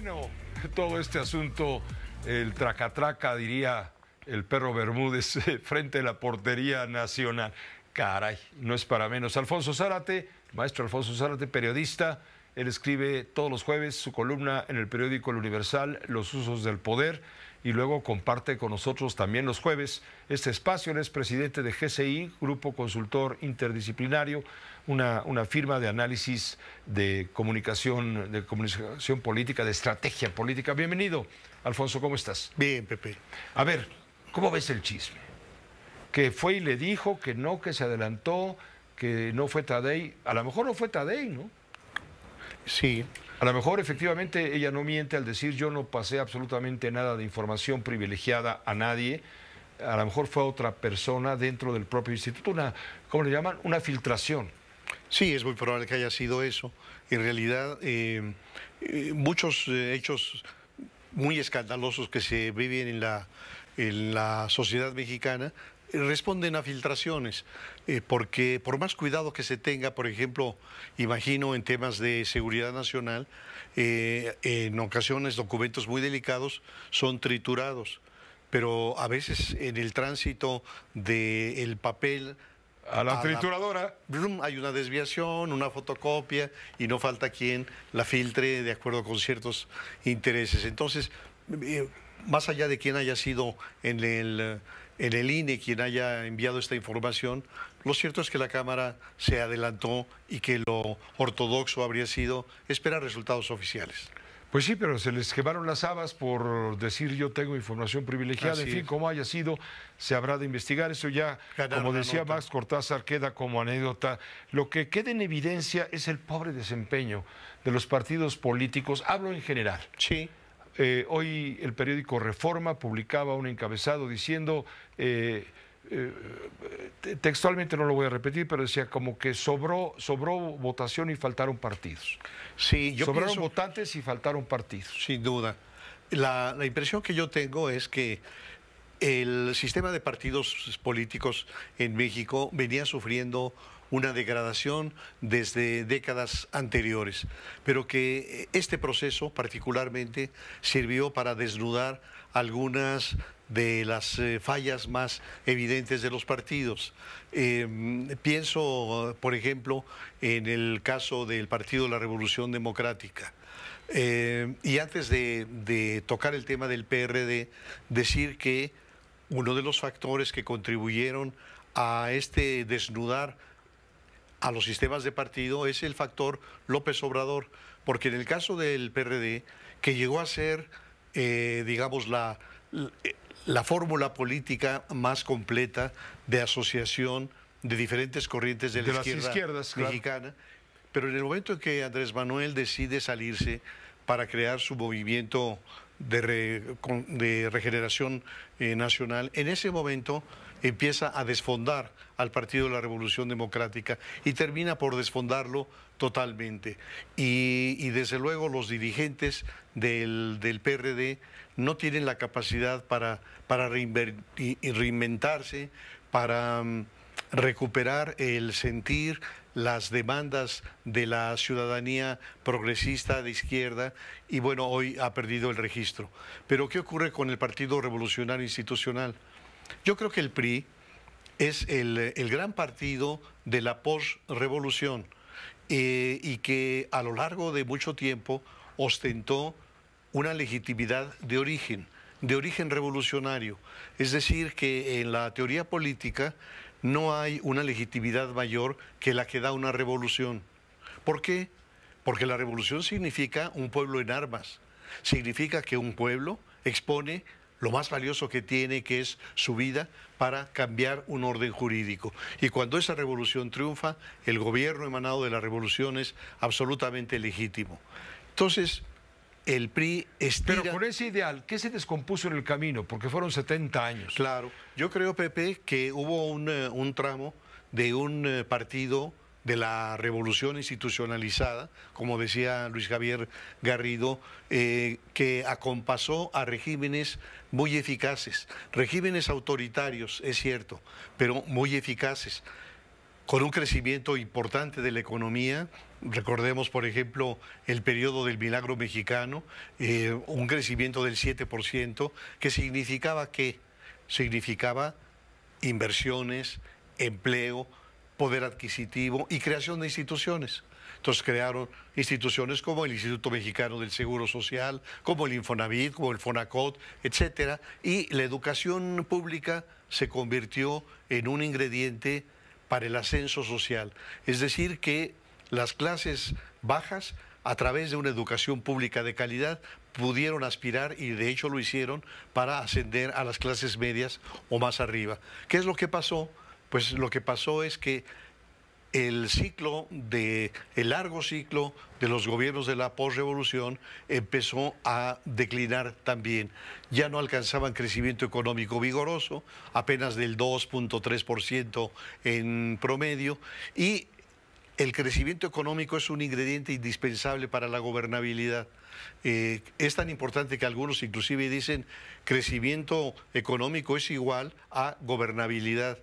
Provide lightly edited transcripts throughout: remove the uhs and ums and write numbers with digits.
bueno, todo este asunto, el traca-traca, diría el perro Bermúdez, frente a la portería nacional. Caray, no es para menos. Alfonso Zárate, maestro Alfonso Zárate, periodista, él escribe todos los jueves su columna en el periódico El Universal, Los usos del poder, y luego comparte con nosotros también los jueves este espacio. Él es presidente de GCI, Grupo Consultor Interdisciplinario, una firma de análisis de comunicación política, de estrategia política. Bienvenido, Alfonso, ¿cómo estás? Bien, Pepe. A ver, ¿cómo ves el chisme? Que fue y le dijo que no, que se adelantó, que no fue Tadei. A lo mejor no fue Tadei, ¿no? Sí. A lo mejor efectivamente ella no miente al decir yo no pasé absolutamente nada de información privilegiada a nadie. A lo mejor fue otra persona dentro del propio instituto, ¿cómo le llaman? Una filtración. Sí, es muy probable que haya sido eso. En realidad, muchos hechos muy escandalosos que se viven en la sociedad mexicana responden a filtraciones, porque por más cuidado que se tenga, por ejemplo, imagino en temas de seguridad nacional, en ocasiones documentos muy delicados son triturados, pero a veces en el tránsito del papel a la trituradora hay una desviación, una fotocopia, y no falta quien la filtre de acuerdo con ciertos intereses. Entonces, más allá de quién haya sido en el INE quien haya enviado esta información, lo cierto es que la Cámara se adelantó y que lo ortodoxo habría sido esperar resultados oficiales. Pues sí, pero se les quemaron las habas por decir yo tengo información privilegiada. Así en fin, es. Como haya sido, se habrá de investigar. Eso ya, como decía Max Cortázar, queda como anécdota. Lo que queda en evidencia es el pobre desempeño de los partidos políticos. Hablo en general. Sí. Hoy el periódico Reforma publicaba un encabezado diciendo, textualmente no lo voy a repetir, pero decía como que sobró votación y faltaron partidos. Sí, sobraron votantes y faltaron partidos. Sin duda. La impresión que yo tengo es que el sistema de partidos políticos en México venía sufriendo una degradación desde décadas anteriores, pero que este proceso particularmente sirvió para desnudar algunas de las fallas más evidentes de los partidos. Pienso, por ejemplo, en el caso del Partido de la Revolución Democrática. Y antes de tocar el tema del PRD, decir que uno de los factores que contribuyeron a este desnudar a los sistemas de partido es el factor López Obrador, porque en el caso del PRD, que llegó a ser, digamos, la fórmula política más completa de asociación de diferentes corrientes de la izquierda mexicana, pero en el momento en que Andrés Manuel decide salirse para crear su movimiento de regeneración nacional, en ese momento empieza a desfondar al Partido de la Revolución Democrática y termina por desfondarlo totalmente. Y desde luego los dirigentes del PRD no tienen la capacidad para reinventarse, para recuperar el sentir, las demandas de la ciudadanía progresista de izquierda, y bueno, hoy ha perdido el registro. Pero ¿qué ocurre con el Partido Revolucionario Institucional? Yo creo que el PRI es el gran partido de la posrevolución y que a lo largo de mucho tiempo ostentó una legitimidad de origen revolucionario. Es decir, que en la teoría política no hay una legitimidad mayor que la que da una revolución. ¿Por qué? Porque la revolución significa un pueblo en armas, significa que un pueblo expone lo más valioso que tiene, que es su vida, para cambiar un orden jurídico. Y cuando esa revolución triunfa, el gobierno emanado de la revolución es absolutamente legítimo. Entonces, el PRI estira... Pero con ese ideal, ¿qué se descompuso en el camino? Porque fueron 70 años. Claro. Yo creo, Pepe, que hubo un tramo de un partido de la revolución institucionalizada, como decía Luis Javier Garrido, que acompasó a regímenes muy eficaces, regímenes autoritarios, es cierto, pero muy eficaces. con un crecimiento importante de la economía. Recordemos, por ejemplo, el periodo del Milagro Mexicano, un crecimiento del 7%, que significaba ¿qué? Significaba inversiones, empleo, poder adquisitivo y creación de instituciones. Entonces crearon instituciones como el Instituto Mexicano del Seguro Social, como el Infonavit, como el Fonacot, etcétera, y la educación pública se convirtió en un ingrediente para el ascenso social. Es decir, que las clases bajas, a través de una educación pública de calidad, pudieron aspirar, y de hecho lo hicieron, para ascender a las clases medias o más arriba. ¿Qué es lo que pasó? Pues lo que pasó es que el largo ciclo de los gobiernos de la posrevolución empezó a declinar también. Ya no alcanzaban crecimiento económico vigoroso, apenas del 2.3% en promedio, y el crecimiento económico es un ingrediente indispensable para la gobernabilidad. Es tan importante que algunos inclusive dicen crecimiento económico es igual a gobernabilidad.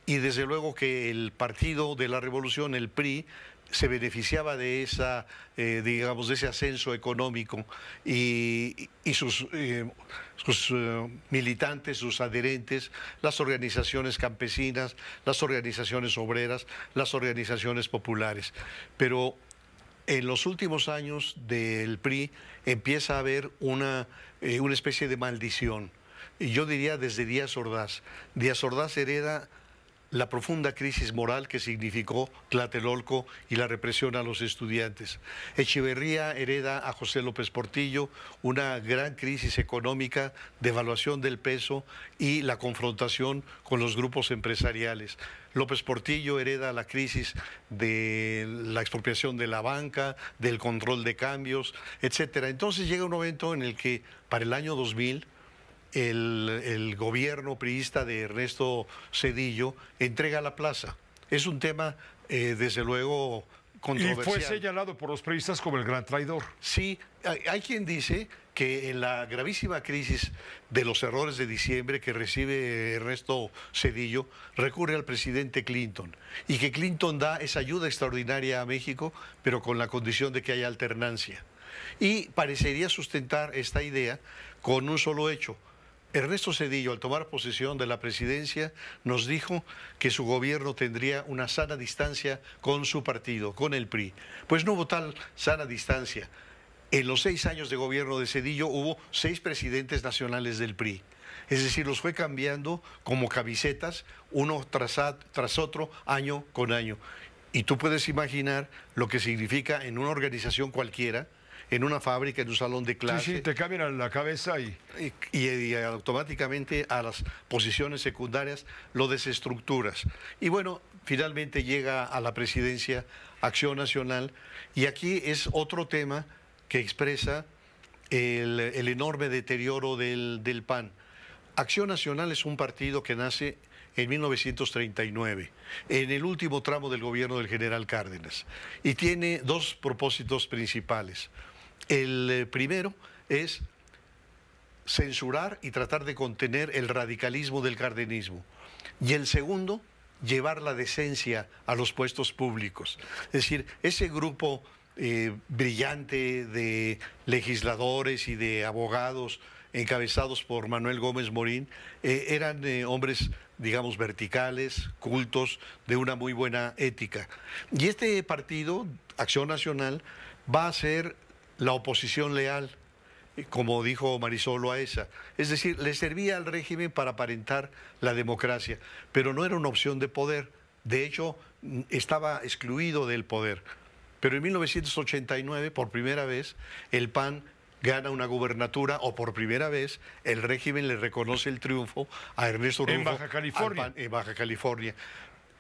Y desde luego que el Partido de la Revolución, el PRI, se beneficiaba de esa, digamos, de ese ascenso económico, y sus militantes, sus adherentes, las organizaciones campesinas, las organizaciones obreras, las organizaciones populares. Pero en los últimos años del PRI empieza a haber una especie de maldición. Y yo diría desde Díaz Ordaz. Díaz Ordaz hereda la profunda crisis moral que significó Tlatelolco y la represión a los estudiantes. Echeverría hereda a José López Portillo una gran crisis económica, devaluación del peso y la confrontación con los grupos empresariales. López Portillo hereda la crisis de la expropiación de la banca, del control de cambios, etcétera. Entonces llega un momento en el que, para el año 2000, el gobierno priista de Ernesto Zedillo entrega la plaza. Es un tema, desde luego, controversial. Y fue señalado por los priistas como el gran traidor. Sí, hay quien dice que en la gravísima crisis de los errores de diciembre que recibe Ernesto Zedillo, recurre al presidente Clinton, y que Clinton da esa ayuda extraordinaria a México, pero con la condición de que haya alternancia. Y parecería sustentar esta idea con un solo hecho. Ernesto Zedillo, al tomar posesión de la presidencia, nos dijo que su gobierno tendría una sana distancia con su partido, con el PRI. Pues no hubo tal sana distancia. En los 6 años de gobierno de Zedillo hubo 6 presidentes nacionales del PRI. Es decir, los fue cambiando como camisetas, uno tras otro, año con año. Y tú puedes imaginar lo que significa en una organización cualquiera, en una fábrica, en un salón de clase. Sí, sí, te cambian a la cabeza y automáticamente a las posiciones secundarias lo desestructuras. Y bueno, finalmente llega a la presidencia Acción Nacional, y aquí es otro tema que expresa el enorme deterioro del PAN. Acción Nacional es un partido que nace en 1939, en el último tramo del gobierno del general Cárdenas, y tiene 2 propósitos principales. El primero es censurar y tratar de contener el radicalismo del cardenismo, y el segundo, llevar la decencia a los puestos públicos. Es decir, ese grupo brillante de legisladores y de abogados encabezados por Manuel Gómez Morín, eran hombres, digamos, verticales, cultos, de una muy buena ética. Y este partido, Acción Nacional, va a ser la oposición leal, como dijo Marisol Loaesa. Es decir, le servía al régimen para aparentar la democracia, pero no era una opción de poder. De hecho, estaba excluido del poder. Pero en 1989, por primera vez, el PAN gana una gubernatura, o por primera vez el régimen le reconoce el triunfo a Ernesto Rufo. En Baja California. Al PAN, en Baja California.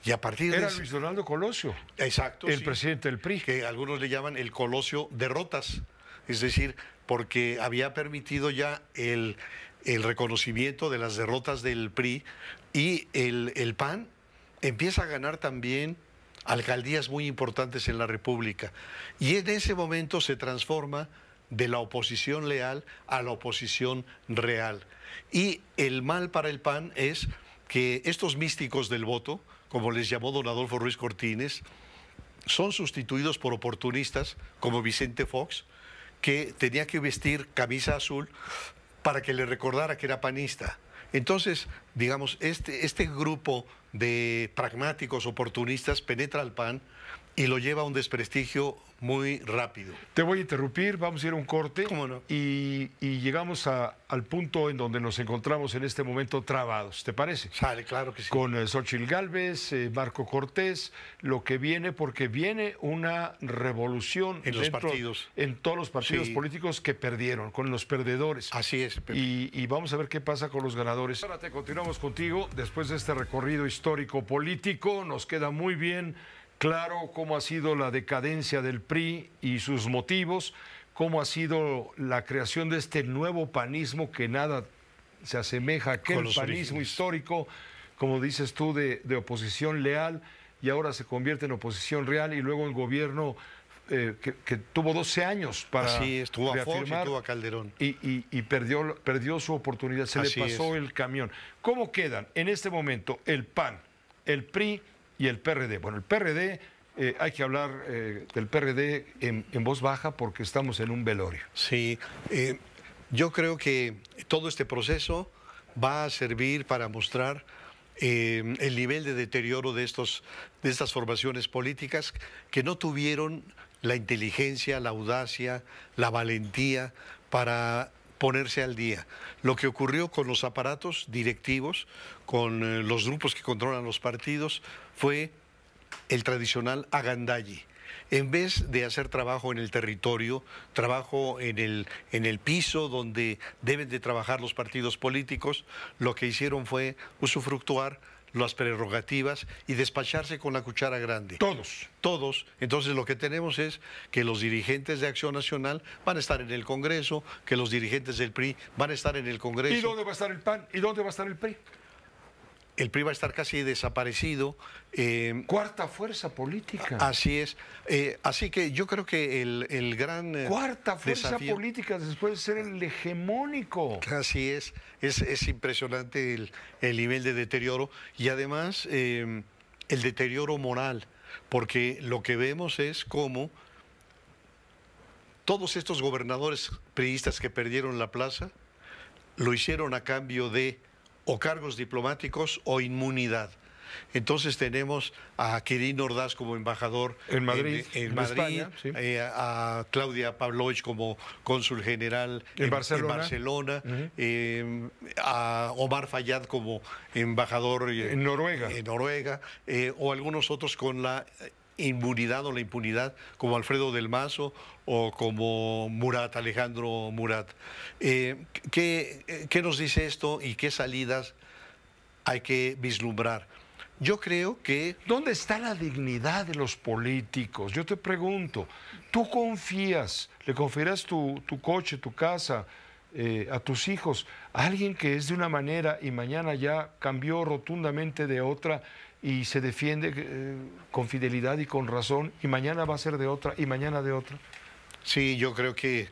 Y a partir Era de Luis Donaldo Colosio. Exacto. El sí, presidente del PRI. que algunos le llaman el Colosio derrotas. Es decir, porque había permitido ya el reconocimiento de las derrotas del PRI, y el PAN empieza a ganar también alcaldías muy importantes en la República. Y en ese momento se transforma de la oposición leal a la oposición real. Y el mal para el PAN es que estos místicos del voto, como les llamó don Adolfo Ruiz Cortines, son sustituidos por oportunistas como Vicente Fox, que tenía que vestir camisa azul para que le recordara que era panista. Entonces, digamos, este grupo de pragmáticos oportunistas penetra al PAN y lo lleva a un desprestigio muy rápido. Te voy a interrumpir, vamos a ir a un corte. ¿Cómo no? Y llegamos al punto en donde nos encontramos en este momento trabados, ¿te parece? Sale, claro que sí. Con Xóchitl Gálvez, Marco Cortés, lo que viene, porque viene una revolución en los partidos. En todos los partidos Sí. políticos que perdieron, con los perdedores. Así es, Pepe. Y vamos a ver qué pasa con los ganadores. Ahora te continuamos contigo. Después de este recorrido histórico-político, nos queda muy bien claro cómo ha sido la decadencia del PRI y sus motivos, cómo ha sido la creación de este nuevo panismo que nada se asemeja a aquel panismo orígenes. histórico, como dices tú, de oposición leal, y ahora se convierte en oposición real y luego en gobierno que tuvo 12 años para Así es, tuvo a Fox y reafirmar, tuvo a Calderón. y perdió su oportunidad, se Así le pasó es. el camión. ¿Cómo quedan en este momento el PAN, el PRI y el PRD? Bueno, el PRD, hay que hablar del PRD en voz baja porque estamos en un velorio. Sí, yo creo que todo este proceso va a servir para mostrar el nivel de deterioro de estas formaciones políticas que no tuvieron la inteligencia, la audacia, la valentía para ponerse al día. Lo que ocurrió con los aparatos directivos, con los grupos que controlan los partidos, fue el tradicional agandalle. En vez de hacer trabajo en el territorio, trabajo en el piso donde deben de trabajar los partidos políticos, lo que hicieron fue usufructuar las prerrogativas y despacharse con la cuchara grande. Todos. Todos. Entonces lo que tenemos es que los dirigentes de Acción Nacional van a estar en el Congreso, que los dirigentes del PRI van a estar en el Congreso. ¿Y dónde va a estar el PAN? ¿Y dónde va a estar el PRI? El PRI va a estar casi desaparecido. Cuarta fuerza política. Así es. Así que yo creo que el gran Cuarta fuerza desafío, política después de ser el hegemónico. así es impresionante el nivel de deterioro y además el deterioro moral, porque lo que vemos es cómo todos estos gobernadores priistas que perdieron la plaza lo hicieron a cambio de o cargos diplomáticos o inmunidad. Entonces tenemos a Quirino Ordaz como embajador En Madrid, en en Madrid, España, sí. A Claudia Pavlovich como cónsul general En Barcelona. Barcelona, a Omar Fayad como embajador En Noruega. en Noruega, o algunos otros con la inmunidad o la impunidad, como Alfredo del Mazo o como Murat, Alejandro Murat. ¿Qué nos dice esto y qué salidas hay que vislumbrar? Yo creo que... ¿Dónde está la dignidad de los políticos? Yo te pregunto, ¿tú confías, le confiarás tu coche, tu casa, a tus hijos, a alguien que es de una manera y mañana ya cambió rotundamente de otra y se defiende con fidelidad y con razón, y mañana va a ser de otra y mañana de otra? Sí, yo creo que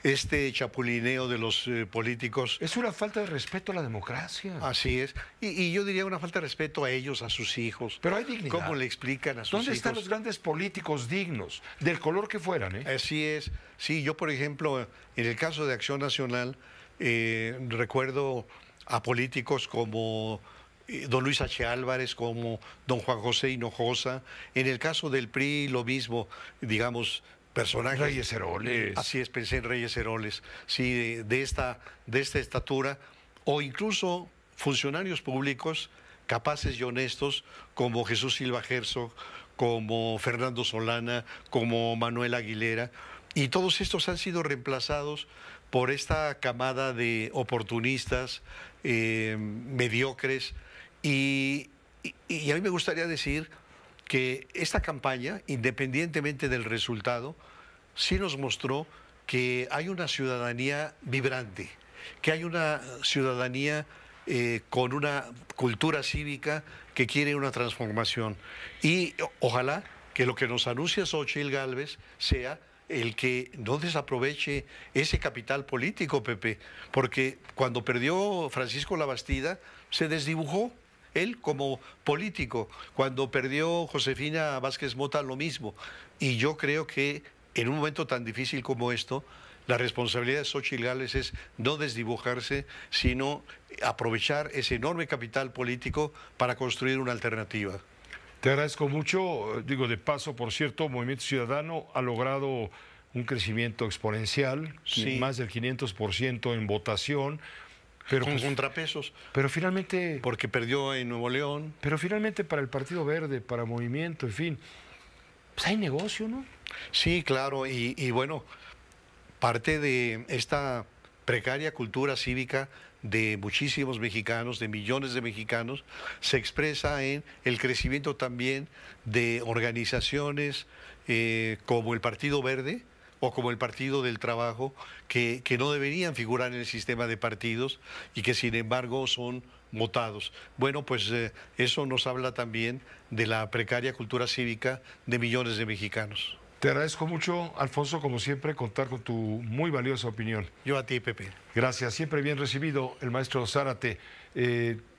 este chapulineo de los políticos... Es una falta de respeto a la democracia. Así es. Y yo diría una falta de respeto a ellos, a sus hijos. Pero hay dignidad. ¿Cómo le explican a sus ¿Dónde hijos? están los grandes políticos dignos, del color que fueran? Así es. Sí, yo, por ejemplo, en el caso de Acción Nacional, recuerdo a políticos como don Luis H. Álvarez, como don Juan José Hinojosa. En el caso del PRI, lo mismo, digamos, personajes. Reyes Heroles. Así es, pensé en Reyes Heroles. Sí, de esta estatura. O incluso funcionarios públicos capaces y honestos como Jesús Silva Herzog, como Fernando Solana, como Manuel Aguilera. Y todos estos han sido reemplazados por esta camada de oportunistas, mediocres. Y a mí me gustaría decir que esta campaña, independientemente del resultado, sí nos mostró que hay una ciudadanía vibrante, que hay una ciudadanía con una cultura cívica que quiere una transformación. Y ojalá que lo que nos anuncia Xóchitl Gálvez sea el que no desaproveche ese capital político, Pepe, porque cuando perdió Francisco Labastida se desdibujó él como político. Cuando perdió Josefina Vázquez Mota, lo mismo. Y yo creo que en un momento tan difícil como esto, la responsabilidad de Xóchitl Gálvez es no desdibujarse, sino aprovechar ese enorme capital político para construir una alternativa. Te agradezco mucho. Digo, de paso, por cierto, Movimiento Ciudadano ha logrado un crecimiento exponencial, Sí. más del 500% en votación. Pero, Con contrapesos, pero finalmente... porque perdió en Nuevo León. Pero finalmente para el Partido Verde, para Movimiento, en fin, pues hay negocio, ¿no? Sí, claro, y bueno, parte de esta precaria cultura cívica de muchísimos mexicanos, de millones de mexicanos, se expresa en el crecimiento también de organizaciones como el Partido Verde o como el Partido del Trabajo, que no deberían figurar en el sistema de partidos y que sin embargo son votados. Bueno, pues eso nos habla también de la precaria cultura cívica de millones de mexicanos. Te agradezco mucho, Alfonso, como siempre, contar con tu muy valiosa opinión. Yo a ti, Pepe. Gracias, siempre bien recibido, el maestro Zárate.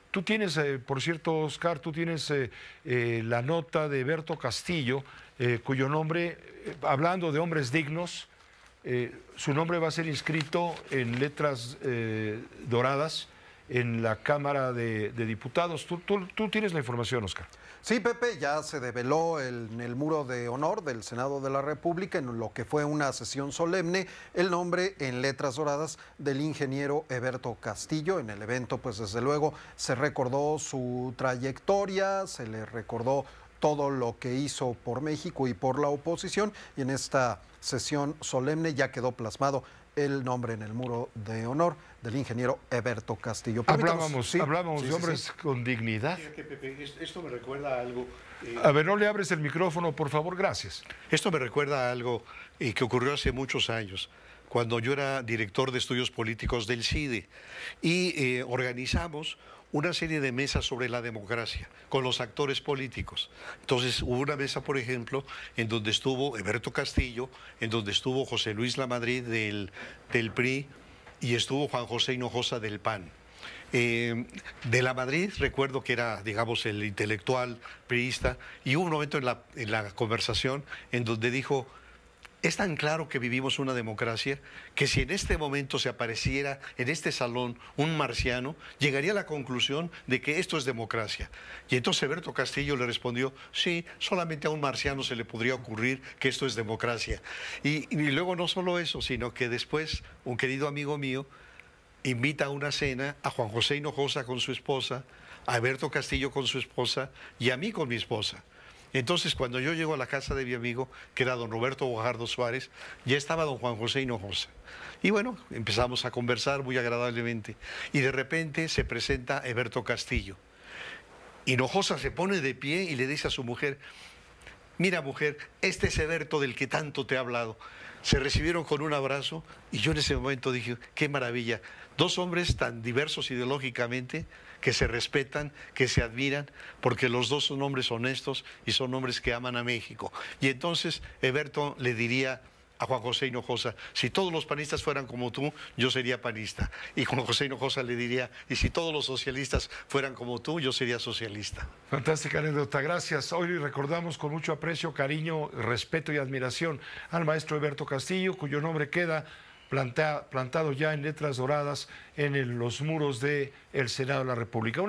Tú tienes, por cierto, Oscar, tú tienes la nota de Eberto Castillo, cuyo nombre, hablando de hombres dignos, su nombre va a ser inscrito en letras doradas en la Cámara de Diputados. Tú tienes la información, Oscar. Sí, Pepe, ya se develó en el muro de honor del Senado de la República, en lo que fue una sesión solemne, el nombre en letras doradas del ingeniero Eberto Castillo. En el evento, pues desde luego, se recordó su trayectoria, se le recordó todo lo que hizo por México y por la oposición, y en esta sesión solemne ya quedó plasmado el nombre en el muro de honor del ingeniero Eberto Castillo. Hablábamos de hombres con dignidad. Fíjate, Pepe, esto me recuerda a algo. A ver, no le abres el micrófono, por favor, gracias. Esto me recuerda a algo que ocurrió hace muchos años, cuando yo era director de estudios políticos del CIDE, y organizamos una serie de mesas sobre la democracia con los actores políticos. Entonces hubo una mesa, por ejemplo, en donde estuvo Eberto Castillo, en donde estuvo José Luis Lamadrid del PRI y estuvo Juan José Hinojosa del PAN. De Lamadrid recuerdo que era, digamos, el intelectual priista, y hubo un momento en la conversación en donde dijo: es tan claro que vivimos una democracia que si en este momento se apareciera en este salón un marciano, llegaría a la conclusión de que esto es democracia. Y entonces Eberto Castillo le respondió: sí, solamente a un marciano se le podría ocurrir que esto es democracia. Y luego no solo eso, sino que después un querido amigo mío invita a una cena a Juan José Hinojosa con su esposa, a Eberto Castillo con su esposa y a mí con mi esposa. Entonces, cuando yo llego a la casa de mi amigo, que era don Roberto Guajardo Suárez, ya estaba don Juan José Hinojosa. Y bueno, empezamos a conversar muy agradablemente. Y de repente se presenta Eberto Castillo. Hinojosa se pone de pie y le dice a su mujer: mira, mujer, este es Eberto del que tanto te he hablado. Se recibieron con un abrazo y yo en ese momento dije: qué maravilla. Dos hombres tan diversos ideológicamente, que se respetan, que se admiran, porque los dos son hombres honestos y son hombres que aman a México. Y entonces Eberto le diría a Juan José Hinojosa: si todos los panistas fueran como tú, yo sería panista. Y Juan José Hinojosa le diría: y si todos los socialistas fueran como tú, yo sería socialista. Fantástica anécdota, gracias. Hoy recordamos con mucho aprecio, cariño, respeto y admiración al maestro Eberto Castillo, cuyo nombre queda plantado ya en letras doradas en los muros del Senado de la República.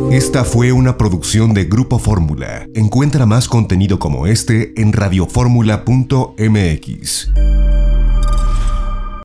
Esta fue una producción de Grupo Fórmula. Encuentra más contenido como este en radioformula.mx.